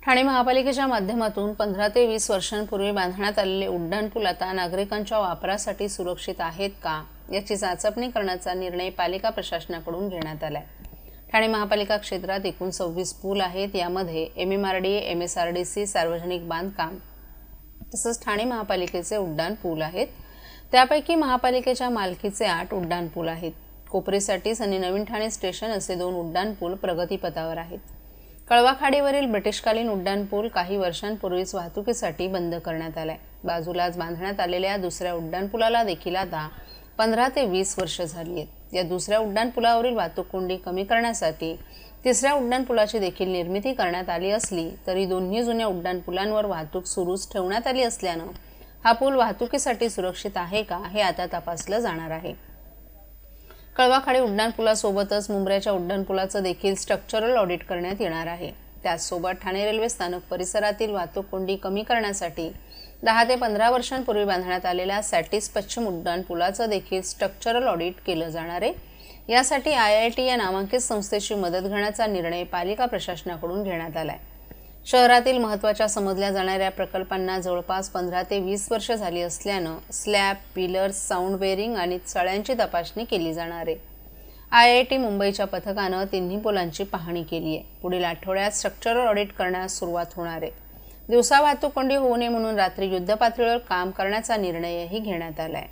ठाणे महापालिकेच्या माध्यमातून 15 ते 20 वर्षांपूर्वी बांधण्यात आलेले उड्डाणपूल आता नागरिकांच्या वापरासाठी सुरक्षित आहेत का याची चाचपणी करण्याचा निर्णय पालिका प्रशासनाकडून घेण्यात आलाय। ठाणे महापालिका क्षेत्रात एकूण 26 पूल आहेत। यामध्ये MMRDA, MSRDC, सार्वजनिक बांधकाम तसंच ठाणे महापालिकेचे उड्डाण पूल आहेत। त्यापैकी महापालिकेच्या मालकीचे 8 उड्डाण पूल आहेत। कोपरीसाठीच आणि नवीन ठाणे स्टेशन असे 2 उड्डाण पूल प्रगतीपथावर आहेत। कळवा खाडीवरील ब्रिटिशकालीन उड्डाण पूल काही वर्षांपूर्वीच वाहतुकीसाठी बंद करण्यात आलाय। बाजूलाच बांधण्यात आलेल्या दुसऱ्या उड्डाण पुलाला देखील आता 15 ते 20 वर्ष झाली आहेत। या दुसऱ्या उड्डाण पुलावरील वाहतूक कोंडी कमी करण्यासाठी तिसऱ्या उड्डाण पुलाची देखील निर्मिती करण्यात आली असली तरी दोन्ही जुन्या उड्डाण पुलांवर वाहतूक सुरूच ठेवण्यात आली असल्यानं हा पूल वाहतुकीसाठी सुरक्षित आहे का हे आता तपासलं जाणार आहे। कळवाखाडी उड्डाण पुलासोबतच मुंब्र्याच्या उड्डाण पुलाचं देखील स्ट्रक्चरल ऑडिट करण्यात येणार आहे। त्याचसोबत ठाणे रेल्वे स्थानक परिसरातील वाहतूक कोंडी कमी करण्यासाठी 10 ते 15 वर्षांपूर्वी बांधण्यात आलेल्या सॅटिस पश्चिम उड्डाण पुलाचं देखील स्ट्रक्चरल ऑडिट केलं जाणार आहे। यासाठी IIT या नामांकित संस्थेची मदत घेण्याचा निर्णय पालिका प्रशासनाकडून घेण्यात आलाय। शहरातील महत्त्वाच्या समजल्या जाणाऱ्या प्रकल्पांना जवळपास 15 ते 20 वर्ष झाली असल्यानं स्लॅब, पिलर्स, साऊंड बेअरिंग आणि सळ्यांची तपासणी केली जाणार आहे। IIT मुंबईच्या पथकानं तिन्ही पुलांची पाहणी केली आहे। पुढील आठवड्यात स्ट्रक्चरल ऑडिट करण्यास सुरुवात होणार आहे। दिवसा वाहतूक कोंडी होऊ नये म्हणून रात्री युद्धपातळीवर काम करण्याचा निर्णयही घेण्यात आलाय।